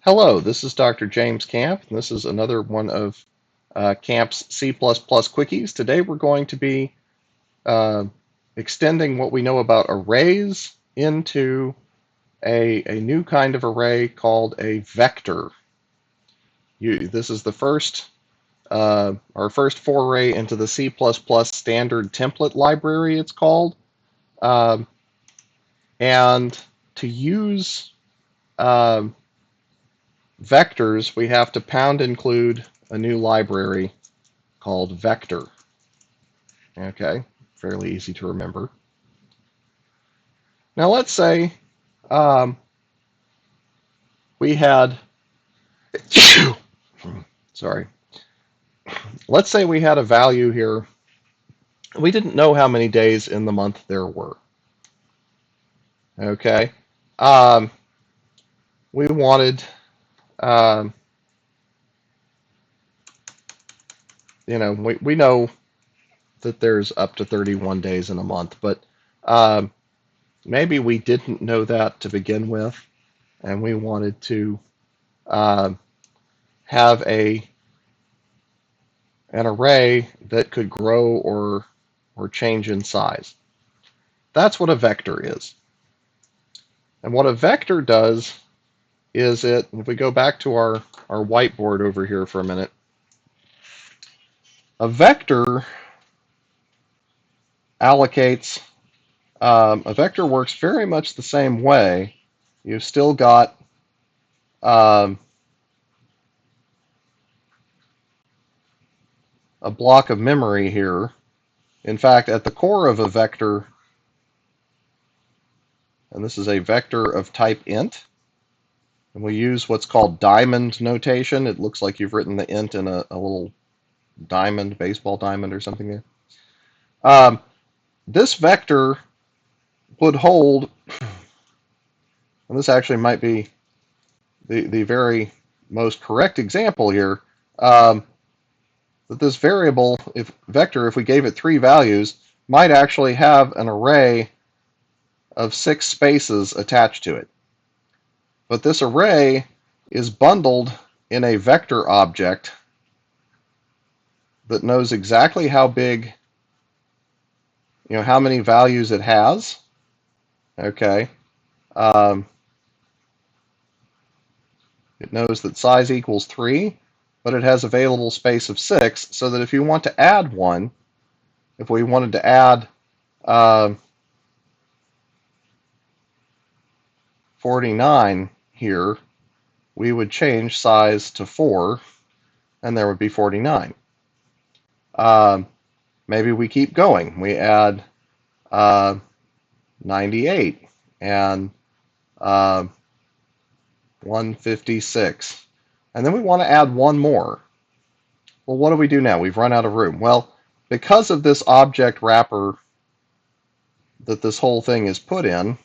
Hello, this is Dr. James Camp, and this is another one of Camp's C++ Quickies. Today we're going to be uh, extending what we know about arrays into a new kind of array called a vector. This is the first, our first foray into the C++ standard template library, it's called. Um, and to use um, vectors, we have to pound include a new library called vector. Okay, fairly easy to remember. Now let's say um, we had, sorry, let's say we had a value here. We didn't know how many days in the month there were. Okay, um, we wanted, um, we know that there's up to 31 days in a month, but um, maybe we didn't know that to begin with, and we wanted to um, have an array that could grow or change in size. That's what a vector is. And what a vector does is if we go back to our whiteboard over here for a minute, a vector allocates, a vector works very much the same way. You've still got um, a block of memory here. In fact, at the core of a vector, and this is a vector of type int, and we use what's called diamond notation. It looks like you've written the int in a little diamond, baseball diamond or something there. This vector would hold, and this actually might be the very most correct example here, that this variable, if we gave it 3 values, might actually have an array of 6 spaces attached to it. But this array is bundled in a vector object that knows exactly how big, how many values it has. Okay. It knows that size equals 3, but it has available space of 6, so that if you want to add one, if we wanted to add 49 here, we would change size to 4, and there would be 49. Maybe we keep going. We add 98 and 156. And then we want to add one more. Well, what do we do now? We've run out of room. Well, because of this object wrapper that this whole thing is put in,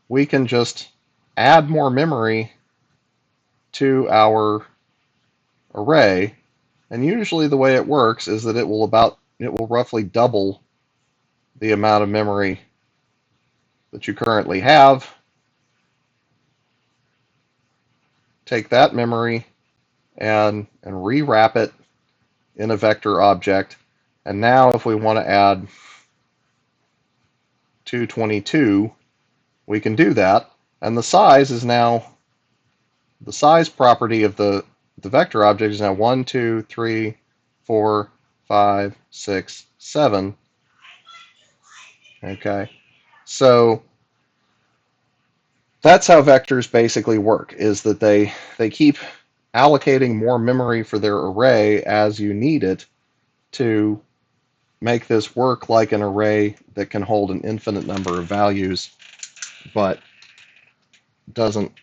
we can just add more memory to our array. And usually the way it works is that it will roughly double the amount of memory that you currently have. Take that memory and rewrap it in a vector object. And now if we want to add 222, we can do that. And the size is now, the size property of the vector object is now 1, 2, 3, 4, 5, 6, 7. Okay, so that's how vectors basically work, is that they keep allocating more memory for their array as you need it to make this work like an array that can hold an infinite number of values, but doesn't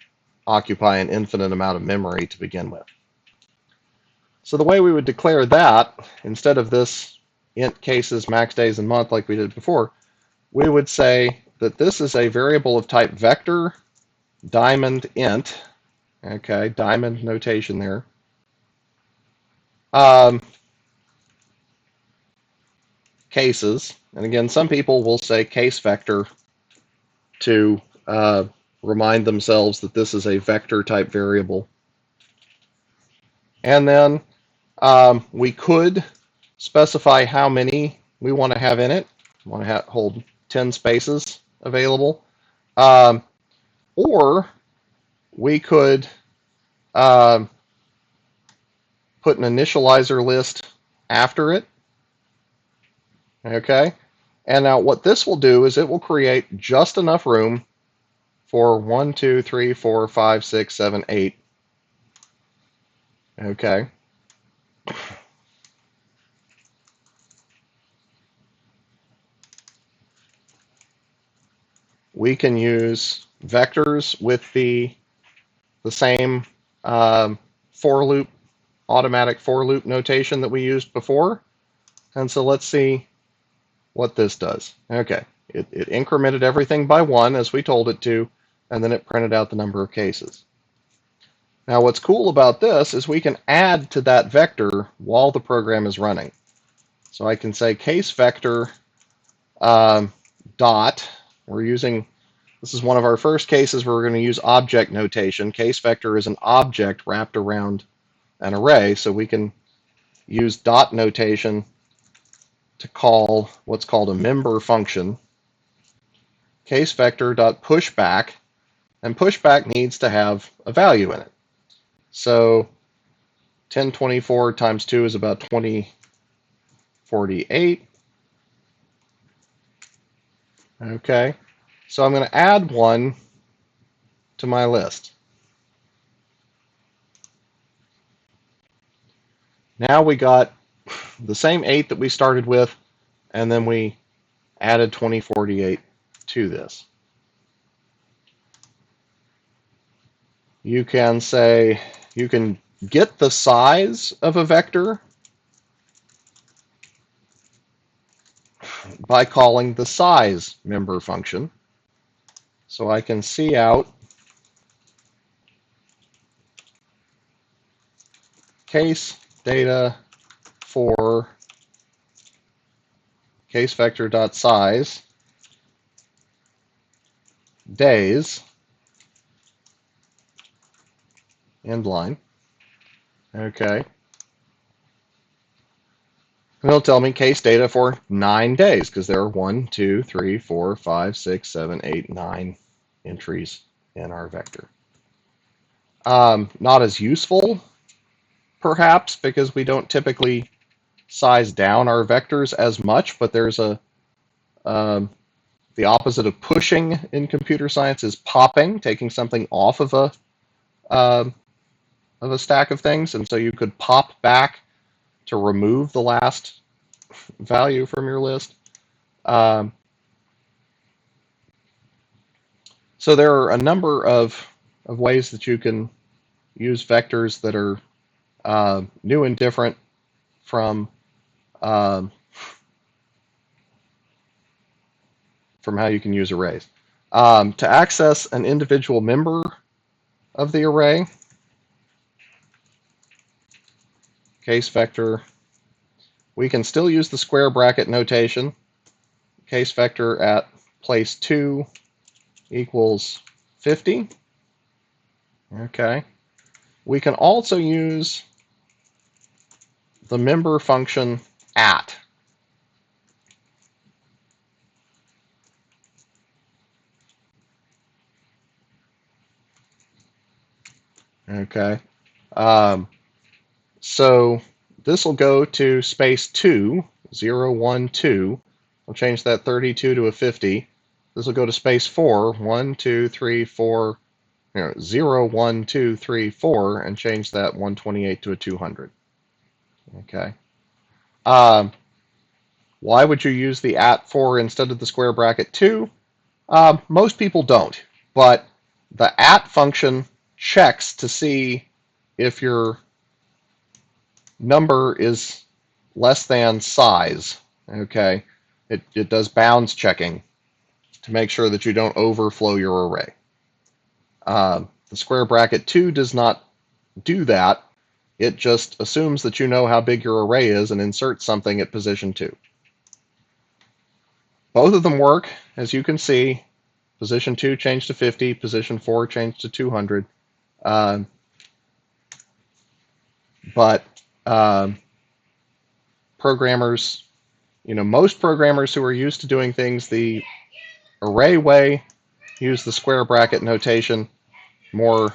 occupy an infinite amount of memory to begin with. So the way we would declare that, instead of this int cases, max days, and month like we did before, we would say that this is a variable of type vector diamond int. Okay, diamond notation there. Cases, and again, some people will say case vector to remind themselves that this is a vector type variable. And then we could specify how many we want to have in it. We want to hold 10 spaces available. Or we could put an initializer list after it. Okay. And now what this will do is it will create just enough room for 1, 2, 3, 4, 5, 6, 7, 8. Okay. We can use vectors with the same for loop, automatic for loop notation that we used before. And so let's see what this does. Okay, it incremented everything by 1 as we told it to, and then it printed out the number of cases. Now what's cool about this is we can add to that vector while the program is running. So I can say case vector dot, this is one of our first cases where we're going to use object notation. Case vector is an object wrapped around an array, so we can use dot notation to call what's called a member function. Case vector dot pushback, and pushback needs to have a value in it. So 1024 times 2 is about 2048. Okay, so I'm going to add 1 to my list. Now we got the same 8 that we started with, and then we added 2048 to this. You can say, you can get the size of a vector by calling the size member function. So I can see out case data for case vector dot size days end line. Okay. And it'll tell me case data for 9 days because there are 1, 2, 3, 4, 5, 6, 7, 8, 9 entries in our vector. Not as useful, perhaps, because we don't typically size down our vectors as much, but there's the opposite of pushing in computer science is popping, taking something off of a stack of things, and so you could pop back to remove the last value from your list. So there are a number of ways that you can use vectors that are new and different from how you can use arrays. To access an individual member of the array, case vector, we can still use the square bracket notation. Case vector at place 2 equals 50. Okay. We can also use the member function at. Okay. So this will go to space 2, 0, 1, 2. I'll change that 32 to a 50. This will go to space 4, 1, 2, 3, 4, 0, 1, 2, 3, 4, and change that 128 to a 200. Okay. Why would you use the at for instead of the square bracket 2? Most people don't, but the at function checks to see if your number is less than size. Okay, it does bounds checking to make sure that you don't overflow your array. The square bracket 2 does not do that. It just assumes that you know how big your array is and inserts something at position 2. Both of them work, as you can see. Position 2 changed to 50. Position 4 changed to 200. Uh, but programmers, most programmers who are used to doing things the array way use the square bracket notation. More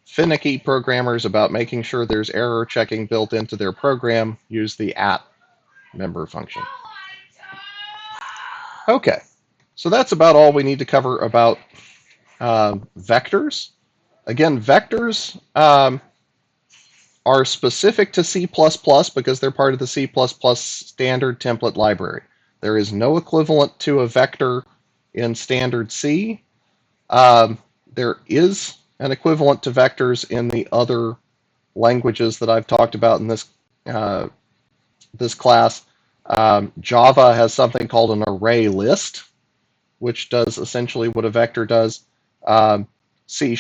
finicky programmers about making sure there's error checking built into their program use the at member function. Okay, so that's about all we need to cover about vectors. Again, vectors are specific to C++ because they're part of the C++ standard template library. There is no equivalent to a vector in standard C. There is an equivalent to vectors in the other languages that I've talked about in this class. Java has something called an ArrayList, which does essentially what a vector does. C#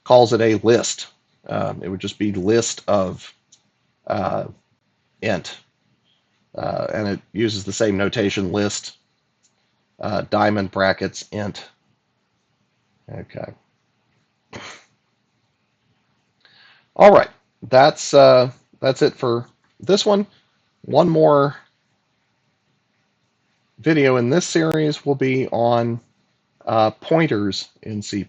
calls it a list. It would just be list of int, and it uses the same notation: list, diamond brackets, int. Okay. All right, that's it for this one. One more video in this series will be on pointers in C++.